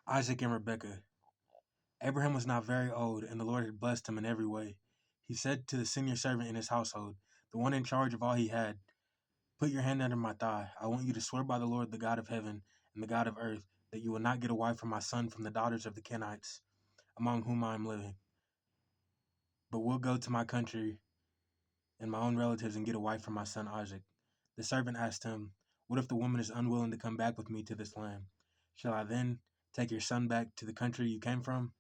Isaac and Rebekah. Abraham was not very old, and the Lord had blessed him in every way. He said to the senior servant in his household, the one in charge of all he had, "Put your hand under my thigh. I want you to swear by the Lord, the God of heaven and the God of earth, that you will not get a wife for my son from the daughters of the Kenites, among whom I am living, but will go to my country and my own relatives and get a wife for my son Isaac." The servant asked him, "What if the woman is unwilling to come back with me to this land? Shall I then take your son back to the country you came from?"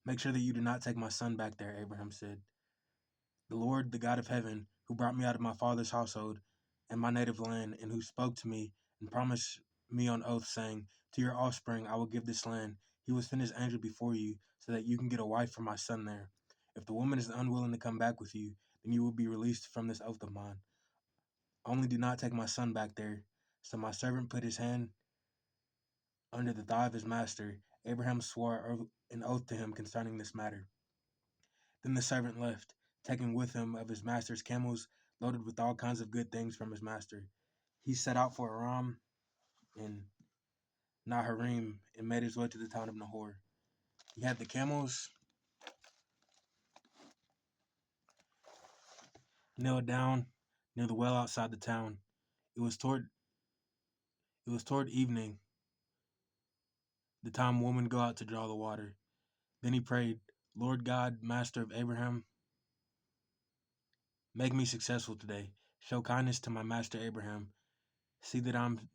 "Make sure that you do not take my son back there," Abraham said. "The Lord, the God of heaven, who brought me out of my father's household and my native land, and who spoke to me and promised me on oath, saying, 'To your offspring I will give this land,' he will send his angel before you so that you can get a wife for my son there. If the woman is unwilling to come back with you, then you will be released from this oath of mine. Only do not take my son back there." So my servant put his hand under the thigh of his master. Abraham swore an oath to him concerning this matter. Then the servant left, taking with him of his master's camels loaded with all kinds of good things from his master. He set out for Aram in Naharaim and made his way to the town of Nahor. He had the camels nailed down near the well outside the town. It was toward evening, the time women go out to draw the water. Then he prayed, "Lord God, master of Abraham, make me successful today. Show kindness to my master Abraham. See that I'm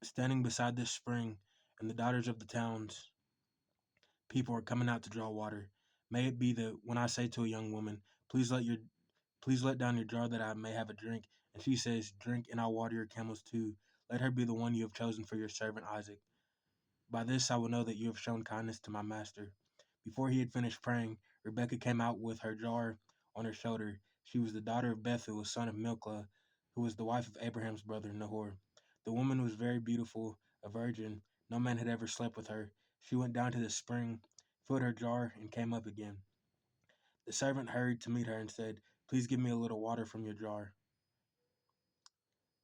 standing beside this spring, and the daughters of the towns people are coming out to draw water. May it be that when I say to a young woman, please let down your jar that I may have a drink, and she says, 'Drink, and I'll water your camels too,' let her be the one you have chosen for your servant Isaac. By this I will know that you have shown kindness to my master." Before he had finished praying, Rebekah came out with her jar on her shoulder. She was the daughter of Bethuel, son of Milcah, who was the wife of Abraham's brother Nahor. The woman was very beautiful, a virgin. No man had ever slept with her. She went down to the spring, filled her jar, and came up again. The servant hurried to meet her and said, "Please give me a little water from your jar."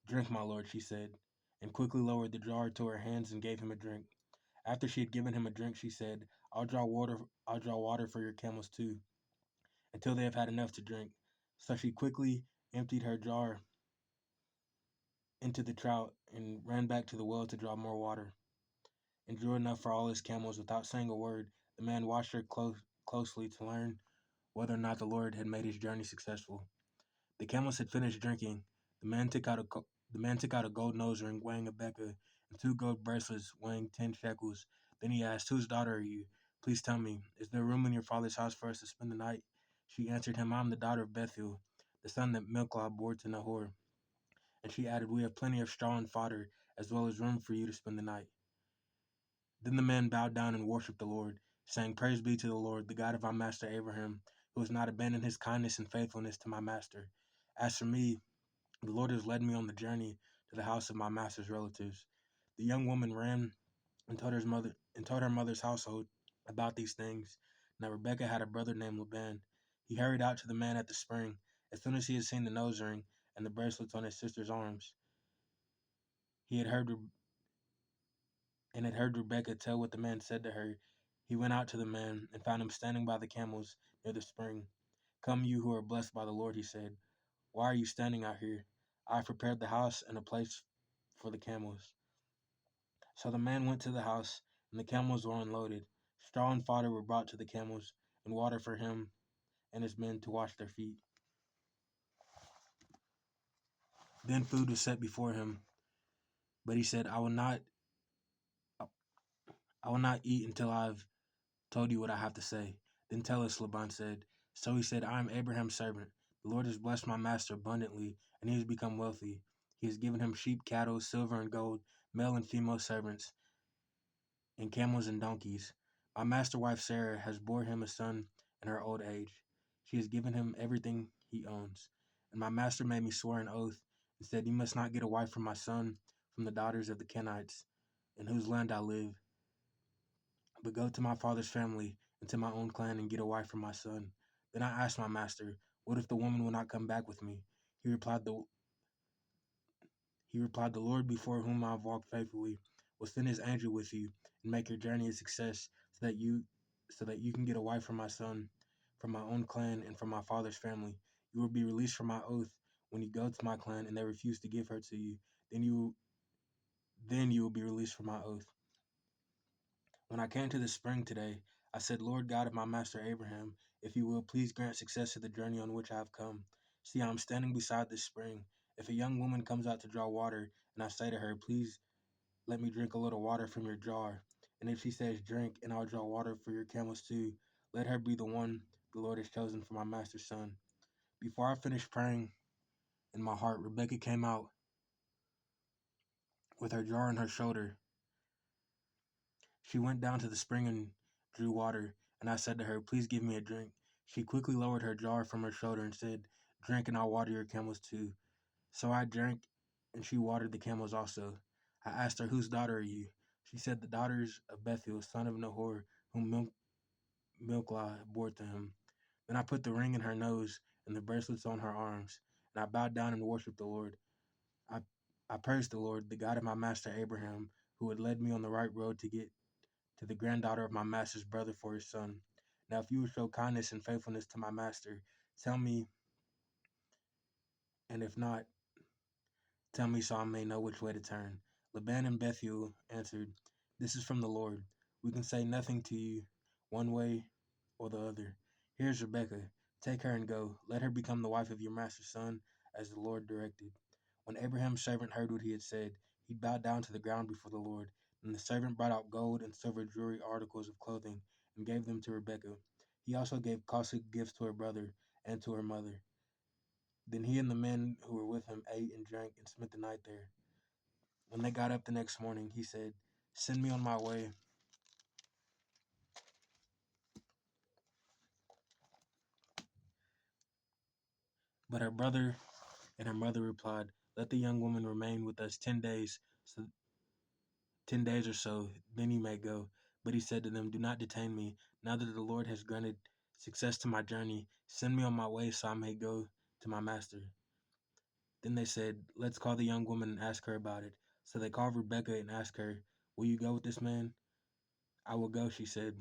"Drink, my lord," she said, and quickly lowered the jar to her hands and gave him a drink. After she had given him a drink, she said, I'll draw water for your camels too, until they have had enough to drink." So she quickly emptied her jar into the trout and ran back to the well to draw more water, and drew enough for all his camels. Without saying a word, the man watched her closely to learn whether or not the Lord had made his journey successful. The camels had finished drinking. The man took out a gold nose ring weighing a beka and two gold bracelets weighing 10 shekels. Then he asked, "Whose daughter are you? Please tell me, is there room in your father's house for us to spend the night?" She answered him, "I am the daughter of Bethuel, the son that Milcah bore to Nahor." And she added, "We have plenty of straw and fodder, as well as room for you to spend the night." Then the man bowed down and worshipped the Lord, saying, "Praise be to the Lord, the God of our master Abraham, who has not abandoned his kindness and faithfulness to my master. As for me, the Lord has led me on the journey to the house of my master's relatives." The young woman ran and told her mother's household about these things. Now Rebekah had a brother named Laban. He hurried out to the man at the spring. As soon as he had seen the nose ring and the bracelets on his sister's arms, he had heard Rebekah tell what the man said to her. He went out to the man and found him standing by the camels near the spring. "Come, you who are blessed by the Lord," he said. "Why are you standing out here? I have prepared the house and a place for the camels." So the man went to the house, and the camels were unloaded. Straw and fodder were brought to the camels, and water for him and his men to wash their feet. Then food was set before him, but he said, I will not eat until I have told you what I have to say." "Then tell us," Laban said. So he said, "I am Abraham's servant. The Lord has blessed my master abundantly, and he has become wealthy. He has given him sheep, cattle, silver and gold, male and female servants, and camels and donkeys. My master wife Sarah has bore him a son in her old age. She has given him everything he owns. And my master made me swear an oath and said, 'You must not get a wife for my son from the daughters of the Kenites, in whose land I live, but go to my father's family and to my own clan and get a wife for my son.' Then I asked my master, 'What if the woman will not come back with me?' He replied, 'The Lord before whom I have walked faithfully will send his angel with you and make your journey a success so that you can get a wife for my son, from my own clan and from my father's family. You will be released from my oath when you go to my clan and they refuse to give her to you. Then you will be released from my oath. When I came to the spring today, I said, Lord God of my master Abraham, if you will, please grant success to the journey on which I have come. See, I am standing beside this spring. If a young woman comes out to draw water, and I say to her, please let me drink a little water from your jar, and if she says, drink, and I'll draw water for your camels too, let her be the one the Lord has chosen for my master's son. Before I finished praying in my heart, Rebecca came out with her jar on her shoulder. She went down to the spring and drew water, and I said to her, please give me a drink. She quickly lowered her jar from her shoulder and said, drink, and I'll water your camels too. So I drank, and she watered the camels also. I asked her, whose daughter are you? She said, the daughters of Bethuel, son of Nahor, whom Milcah bore to him. Then I put the ring in her nose and the bracelets on her arms, and I bowed down and worshipped the Lord. I, I praised the Lord, the God of my master Abraham, who had led me on the right road to get to the granddaughter of my master's brother for his son. Now, if you will show kindness and faithfulness to my master, tell me, and if not, tell me so I may know which way to turn. Laban and Bethuel answered, this is from the Lord. We can say nothing to you one way or the other. Here's Rebekah. Take her and go. Let her become the wife of your master's son, as the Lord directed. When Abraham's servant heard what he had said, he bowed down to the ground before the Lord. And the servant brought out gold and silver jewelry articles of clothing and gave them to Rebekah. He also gave costly gifts to her brother and to her mother. Then he and the men who were with him ate and drank and spent the night there. When they got up the next morning, he said, send me on my way. But her brother and her mother replied, let the young woman remain with us 10 days or so, then you may go. But he said to them, do not detain me. Now that the Lord has granted success to my journey, send me on my way so I may go to my master. Then they said, let's call the young woman and ask her about it. So they called Rebekah and asked her, will you go with this man? I will go, she said.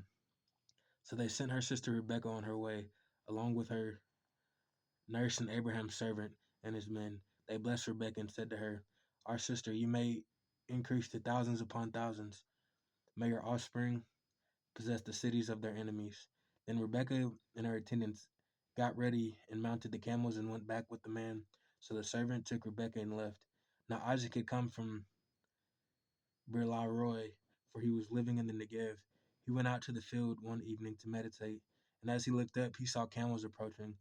So they sent her sister Rebekah on her way, along with her nurse and Abraham's servant and his men. They blessed Rebekah and said to her, our sister, you may increase to thousands upon thousands. May your offspring possess the cities of their enemies. Then Rebekah and her attendants got ready and mounted the camels and went back with the man. So the servant took Rebekah and left. Now Isaac had come from Beer-lahai-roi, for he was living in the Negev. He went out to the field one evening to meditate, and as he looked up, he saw camels approaching.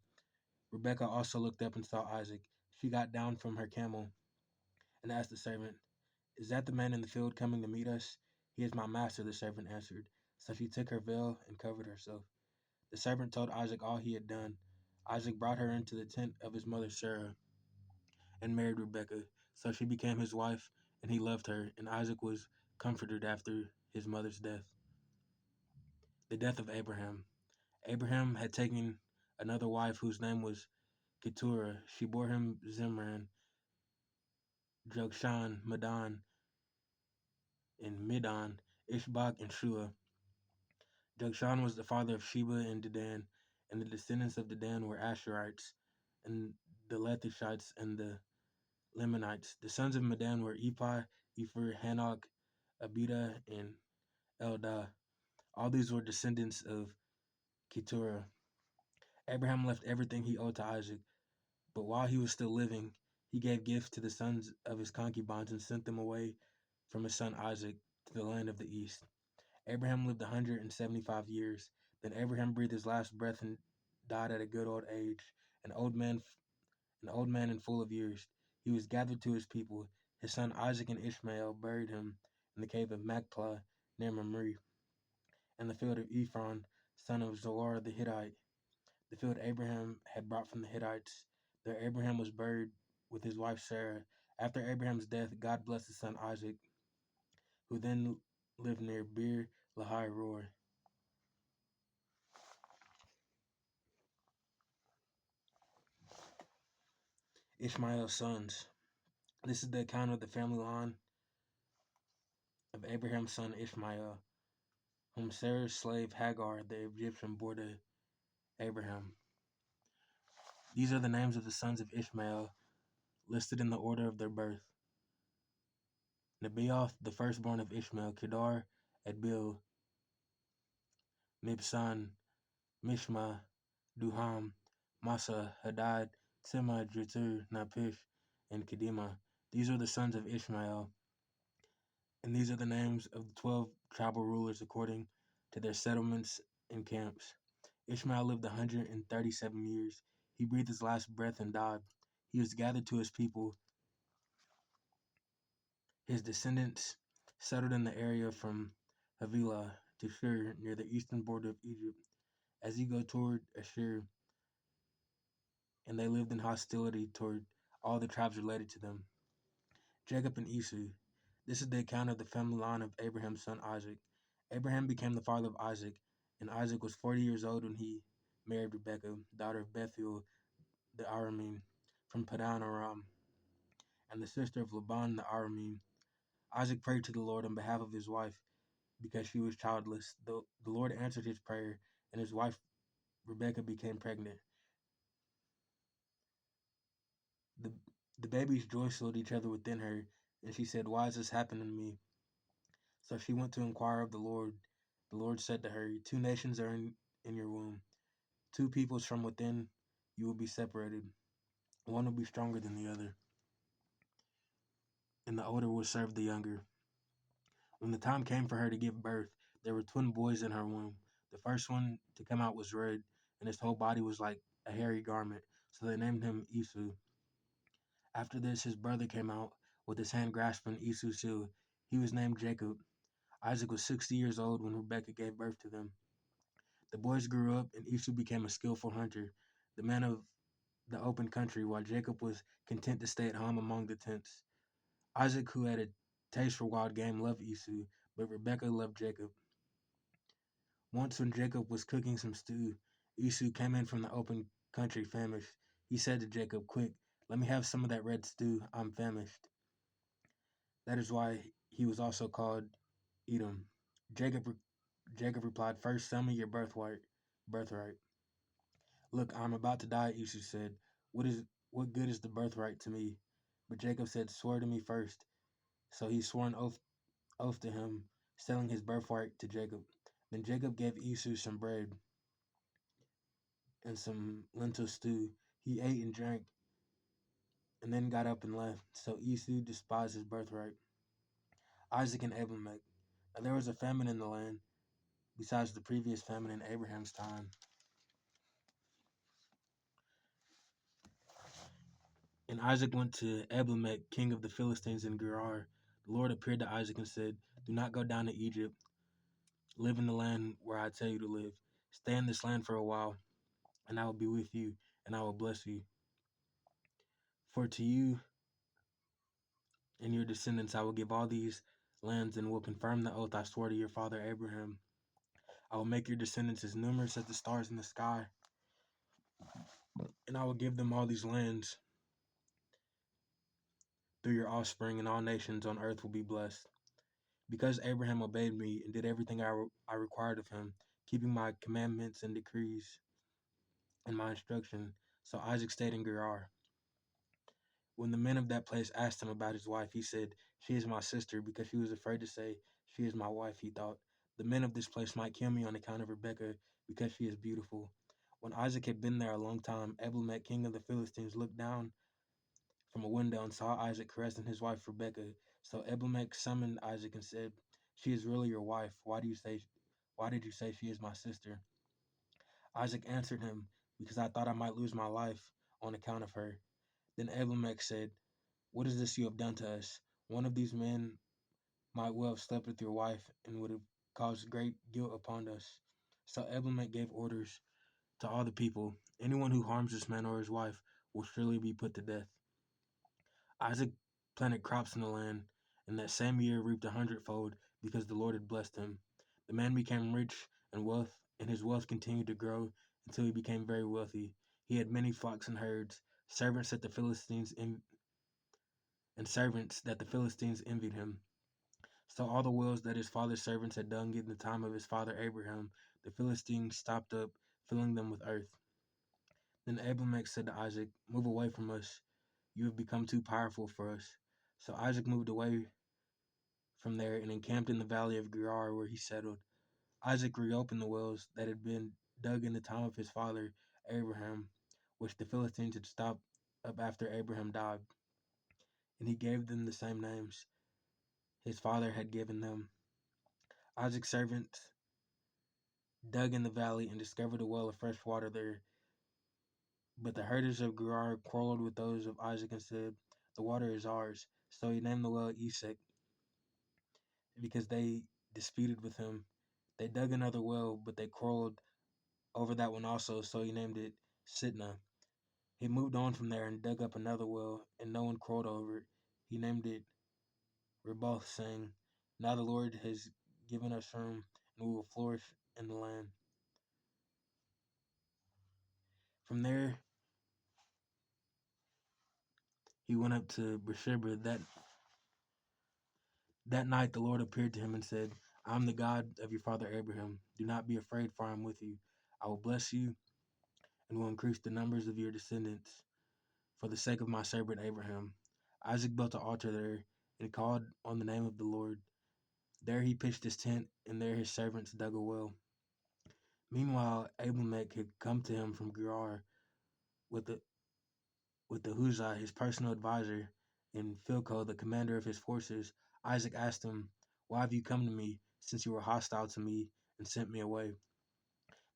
Rebekah also looked up and saw Isaac. She got down from her camel and asked the servant, is that the man in the field coming to meet us? He is my master, the servant answered. So she took her veil and covered herself. The servant told Isaac all he had done. Isaac brought her into the tent of his mother Sarah and married Rebekah. So she became his wife, and he loved her, and Isaac was comforted after his mother's death. The death of Abraham. Abraham had taken another wife whose name was Keturah. She bore him Zimran, Jokshan, Medan, and Midan, Ishbak, and Shua. Jokshan was the father of Sheba and Dedan, and the descendants of Dedan were Asherites, and the Lethishites, and the Lamanites. The sons of Medan were Ephah, Epher, Hanok, Abida, and Eldah. All these were descendants of Keturah. Abraham left everything he owed to Isaac, but while he was still living, he gave gifts to the sons of his concubines and sent them away from his son Isaac to the land of the east. Abraham lived 175 years. Then Abraham breathed his last breath and died at a good old age, an old man and full of years. He was gathered to his people. His son Isaac and Ishmael buried him in the cave of Machpelah near Mamre, in the field of Ephron, son of Zohar the Hittite, the field Abraham had brought from the Hittites. There Abraham was buried with his wife Sarah. After Abraham's death, God blessed his son Isaac, who then lived near Beer-lahai-roi. Ishmael's sons. This is the account of the family line of Abraham's son Ishmael, whom Sarah's slave Hagar the Egyptian bore to Abraham. These are the names of the sons of Ishmael, listed in the order of their birth. Nebaioth, the firstborn of Ishmael, Kedar, Adbeel, Mibsam, Mishma, Duham, Massa, Hadad, Tema, Jetur, Napish, and Kedema. These are the sons of Ishmael, and these are the names of the 12 tribal rulers according to their settlements and camps. Ishmael lived 137 years. He breathed his last breath and died. He was gathered to his people. His descendants settled in the area from Havilah to Shur, near the eastern border of Egypt, as you go toward Ashur, and they lived in hostility toward all the tribes related to them. Jacob and Esau. This is the account of the family line of Abraham's son Isaac. Abraham became the father of Isaac, and Isaac was 40 years old when he married Rebekah, daughter of Bethuel the Aramean, from Padan Aram, and the sister of Laban the Aramean. Isaac prayed to the Lord on behalf of his wife because she was childless. The Lord answered his prayer, and his wife Rebekah became pregnant. The, the baby's joy filled each other within her, and she said, "Why is this happening to me?" So she went to inquire of the Lord. The Lord said to her, "Two nations are in your womb. Two peoples from within you will be separated. One will be stronger than the other, and the older will serve the younger." When the time came for her to give birth, there were twin boys in her womb. The first one to come out was red, and his whole body was like a hairy garment, so they named him Esau. After this, his brother came out with his hand grasping Esau's heel. He was named Jacob. Isaac was 60 years old when Rebekah gave birth to them. The boys grew up, and Esau became a skillful hunter, the man of the open country, while Jacob was content to stay at home among the tents. Isaac, who had a taste for wild game, loved Esau, but Rebekah loved Jacob. Once, when Jacob was cooking some stew, Esau came in from the open country famished. He said to Jacob, "Quick, let me have some of that red stew. I'm famished." That is why he was also called Edom. Jacob, Jacob replied, "First, sell me your birthright." "Look, I'm about to die," Esau said. What good is the birthright to me?" But Jacob said, "Swear to me first." So he swore an oath to him, selling his birthright to Jacob. Then Jacob gave Esau some bread and some lentil stew. He ate and drank, and then got up and left. So Esau despised his birthright. Isaac and Abimelech. Now there was a famine in the land, besides the previous famine in Abraham's time. And Isaac went to Abimelech, king of the Philistines, in Gerar. The Lord appeared to Isaac and said, "Do not go down to Egypt. Live in the land where I tell you to live. Stay in this land for a while, and I will be with you, and I will bless you. For to you and your descendants I will give all these lands, and will confirm the oath I swore to your father Abraham. I will make your descendants as numerous as the stars in the sky, and I will give them all these lands through your offspring, and all nations on earth will be blessed. Because Abraham obeyed me and did everything I required of him, keeping my commandments and decrees and my instruction." So Isaac stayed in Gerar. When the men of that place asked him about his wife, he said, "She is my sister," because he was afraid to say, "She is my wife," he thought. "The men of this place might kill me on account of Rebekah, because she is beautiful." When Isaac had been there a long time, Abimelech, king of the Philistines, looked down from a window and saw Isaac caressing his wife Rebekah. So Abimelech summoned Isaac and said, "She is really your wife. Why did you say she is my sister?" Isaac answered him, "Because I thought I might lose my life on account of her." Then Abimelech said, "What is this you have done to us? One of these men might well have slept with your wife and would have caused great guilt upon us." So Abimelech gave orders to all the people, "Anyone who harms this man or his wife will surely be put to death." Isaac planted crops in the land, and that same year reaped 100-fold, because the Lord had blessed him. The man became rich, and his wealth continued to grow until he became very wealthy. He had many flocks and herds, servants that the Philistines envied him. So all the wells that his father's servants had dug in the time of his father Abraham, the Philistines stopped up, filling them with earth. Then Abimelech said to Isaac, "Move away from us. You have become too powerful for us." So Isaac moved away from there and encamped in the valley of Gerar, where he settled. Isaac reopened the wells that had been dug in the time of his father Abraham, which the Philistines had stopped up after Abraham died, and he gave them the same names his father had given them. Isaac's servants dug in the valley and discovered a well of fresh water there. But the herders of Gerar quarreled with those of Isaac and said, "The water is ours." So he named the well Esek, because they disputed with him. They dug another well, but they quarreled over that one also, so he named it Sitnah. He moved on from there and dug up another well, and no one quarreled over it. He named it Rehoboth, saying, "Now the Lord has given us room, and we will flourish in the land." From there, he went up to Beersheba. That night the Lord appeared to him and said, "I am the God of your father Abraham. Do not be afraid, for I am with you. I will bless you and will increase the numbers of your descendants for the sake of my servant Abraham." Isaac built an altar there and called on the name of the Lord. There he pitched his tent, and there his servants dug a well. Meanwhile, Abimelech had come to him from Gerar with the Hushai, his personal advisor, and Phicol, the commander of his forces. Isaac asked him, "Why have you come to me, since you were hostile to me and sent me away?"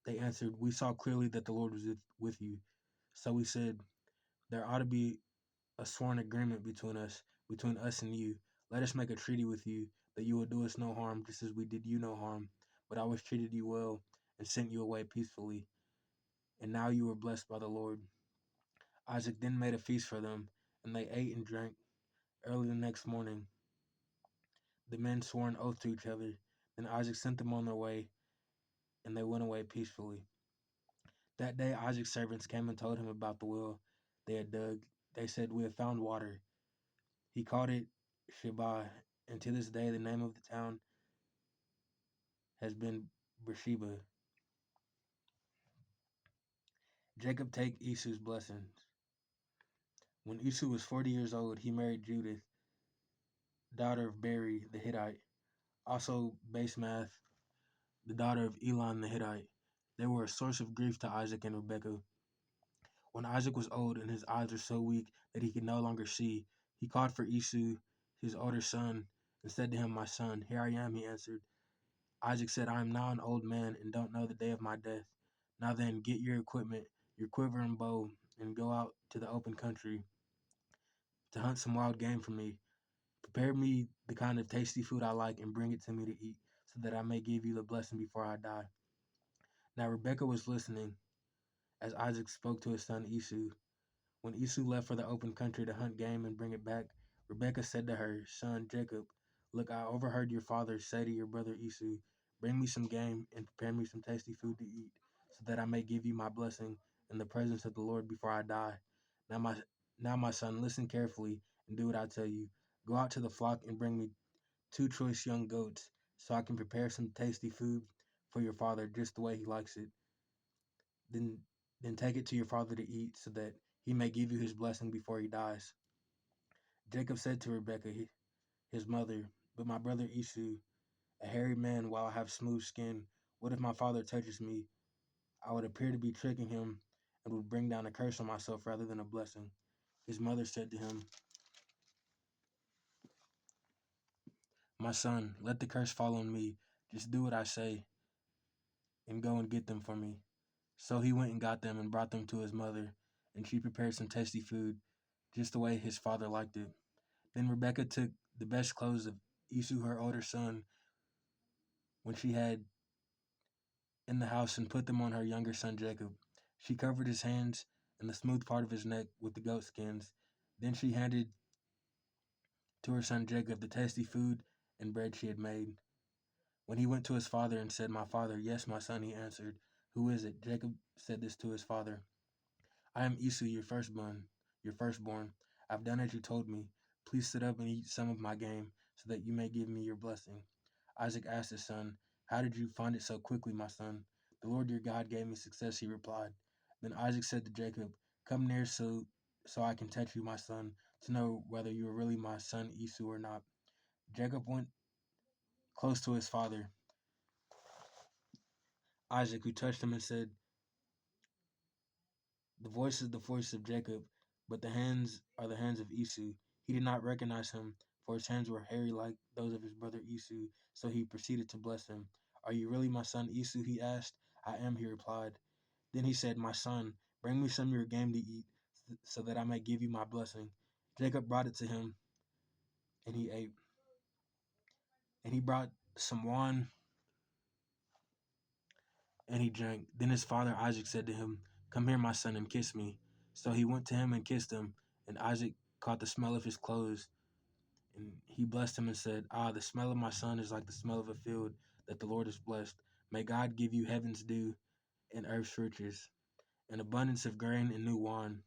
They answered, "We saw clearly that the Lord was with you. So we said, there ought to be a sworn agreement between us and you. Let us make a treaty with you that you will do us no harm, just as we did you no harm. But I always treated you well and sent you away peacefully. And now you are blessed by the Lord." Isaac then made a feast for them, and they ate and drank. Early the next morning, the men swore an oath to each other. Then Isaac sent them on their way, and they went away peacefully. That day Isaac's servants came and told him about the well they had dug. They said, "We have found water." He called it Sheba, and to this day the name of the town has been Beersheba. Jacob take Esau's blessings. When Esau was 40 years old, he married Judith, daughter of Beri the Hittite, also Basemath, the daughter of Elon the Hittite. They were a source of grief to Isaac and Rebekah. When Isaac was old and his eyes were so weak that he could no longer see, he called for Esau, his older son, and said to him, "My son." "Here I am," he answered. Isaac said, "I am now an old man and don't know the day of my death. Now then, get your equipment, your quiver and bow, and go out to the open country to hunt some wild game for me. Prepare me the kind of tasty food I like and bring it to me to eat, so that I may give you the blessing before I die." Now Rebekah was listening as Isaac spoke to his son Esau. When Esau left for the open country to hunt game and bring it back, Rebekah said to her son Jacob, "Look, I overheard your father say to your brother Esau, 'Bring me some game and prepare me some tasty food to eat, so that I may give you my blessing in the presence of the Lord before I die.' Now my son, listen carefully and do what I tell you. Go out to the flock and bring me 2 choice young goats, so I can prepare some tasty food for your father just the way he likes it. Then then take it to your father to eat, so that he may give you his blessing before he dies." Jacob said to Rebekah, his mother, "But my brother Esau, a hairy man, while I have smooth skin, what if my father touches me? I would appear to be tricking him and would bring down a curse on myself rather than a blessing." His mother said to him, "My son, let the curse fall on me. Just do what I say and go and get them for me." So he went and got them and brought them to his mother, and she prepared some tasty food, just the way his father liked it. Then Rebekah took the best clothes of Esau, her older son, when she had in the house, and put them on her younger son Jacob. She covered his hands and the smooth part of his neck with the goat skins. Then she handed to her son Jacob the tasty food and bread she had made. When he went to his father and said, "My father," "Yes, my son," he answered. "Who is it?" Jacob said this to his father. "I am Esau, your firstborn. I've done as you told me. Please sit up and eat some of my game, so that you may give me your blessing. Isaac asked his son, "How did you find it so quickly, my son?" "The Lord your God gave me success," he replied. Then Isaac said to Jacob, "Come near so I can touch you, my son, to know whether you are really my son Esau or not." Jacob went close to his father, Isaac, who touched him and said, "The voice is the voice of Jacob, but the hands are the hands of Esau." He did not recognize him, for his hands were hairy like those of his brother Esau, so he proceeded to bless him. "Are you really my son Esau?" he asked. "I am," he replied. Then he said, "My son, bring me some of your game to eat, so that I may give you my blessing." Jacob brought it to him, and he ate. And he brought some wine, and he drank. Then his father Isaac said to him, "Come here, my son, and kiss me." So he went to him and kissed him, and Isaac caught the smell of his clothes, and he blessed him and said, "Ah, the smell of my son is like the smell of a field that the Lord has blessed. May God give you heaven's dew and earth's riches, an abundance of grain and new wine.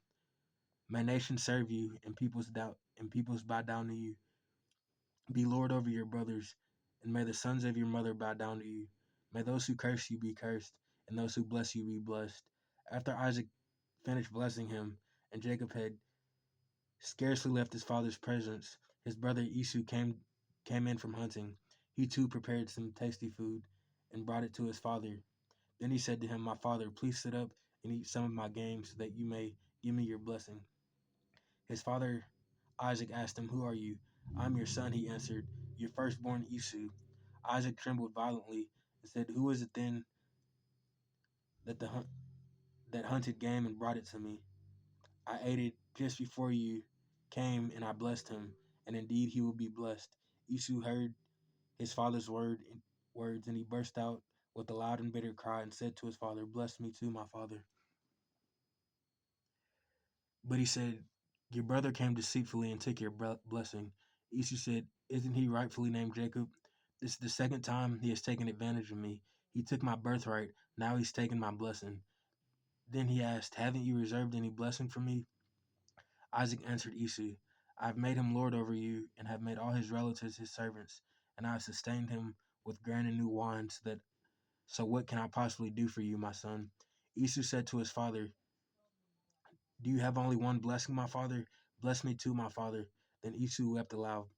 May nations serve you, and peoples bow down to you. Be Lord over your brothers, and may the sons of your mother bow down to you. May those who curse you be cursed, and those who bless you be blessed." After Isaac finished blessing him, and Jacob had scarcely left his father's presence, his brother Esau came in from hunting. He too prepared some tasty food and brought it to his father. Then he said to him, "My father, please sit up and eat some of my game so that you may give me your blessing." His father Isaac asked him, "Who are you?" "I'm your son," he answered, "your firstborn Esau." Isaac trembled violently and said, "Who is it then that that hunted game and brought it to me? I ate it just before you came, and I blessed him, and indeed he will be blessed." Esau heard his father's words, and he burst out with a loud and bitter cry and said to his father, "Bless me too, my father." But he said, "Your brother came deceitfully and took your blessing." Esau said, "Isn't he rightfully named Jacob? This is the second time he has taken advantage of me. He took my birthright, now he's taken my blessing." Then he asked, "Haven't you reserved any blessing for me?" Isaac answered Esau, "I have made him lord over you, and have made all his relatives his servants, and I have sustained him with grain and new wine, so what can I possibly do for you, my son?" Esau said to his father, "Do you have only one blessing, my father? Bless me too, my father." Then Esau wept aloud.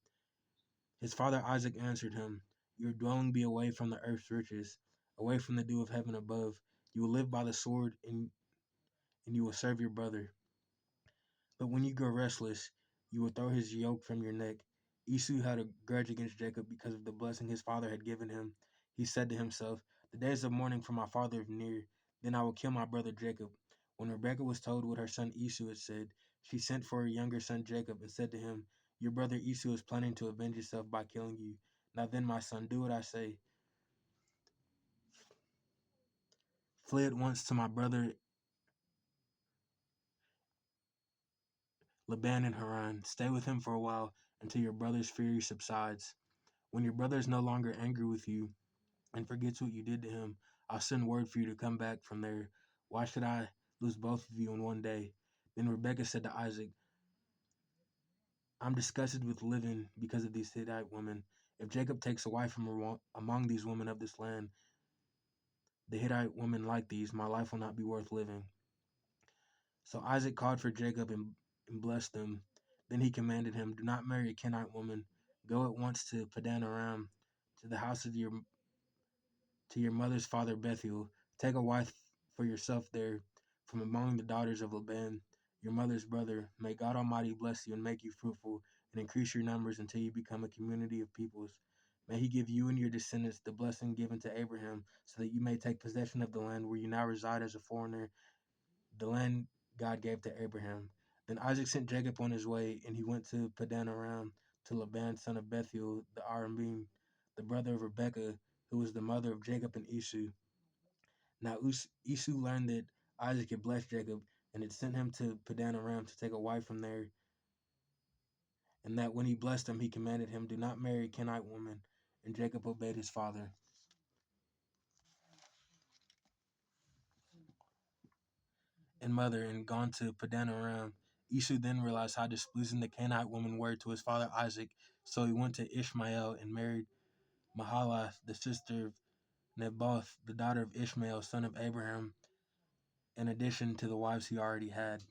His father Isaac answered him, "Your dwelling be away from the earth's riches, away from the dew of heaven above. You will live by the sword, and you will serve your brother. But when you grow restless, you will throw his yoke from your neck." Esau had a grudge against Jacob because of the blessing his father had given him. He said to himself, "The days of mourning for my father are near. Then I will kill my brother Jacob." When Rebekah was told what her son Esau had said, she sent for her younger son Jacob and said to him, "Your brother Esau is planning to avenge himself by killing you. Now then, my son, do what I say. Flee at once to my brother Laban in Haran. Stay with him for a while until your brother's fury subsides. When your brother is no longer angry with you and forgets what you did to him, I'll send word for you to come back from there. Why should I lose both of you in one day?" Then Rebekah said to Isaac, "I'm disgusted with living because of these Hittite women. If Jacob takes a wife from among these women of this land, the Hittite women like these, my life will not be worth living." So Isaac called for Jacob and blessed them. Then he commanded him, "Do not marry a Kenite woman. Go at once to Padan Aram, to the house of your mother's father Bethuel. Take a wife for yourself there from among the daughters of Laban, your mother's brother. May God Almighty bless you and make you fruitful and increase your numbers until you become a community of peoples. May he give you and your descendants the blessing given to Abraham, so that you may take possession of the land where you now reside as a foreigner, the land God gave to Abraham." Then Isaac sent Jacob on his way, and he went to Padan Aram to Laban, son of Bethuel the Aramean, the brother of Rebekah, who was the mother of Jacob and Esau. Now Esau learned that Isaac had blessed Jacob and had sent him to Padan Aram to take a wife from there, and that when he blessed him, he commanded him, "Do not marry a Kenite woman." And Jacob obeyed his father and mother and gone to Padan Aram. Esau then realized how displeasing the Canaanite women were to his father Isaac, So he went to Ishmael and married Mahalath, the sister of Nebaioth, the daughter of Ishmael, son of Abraham, in addition to the wives he already had.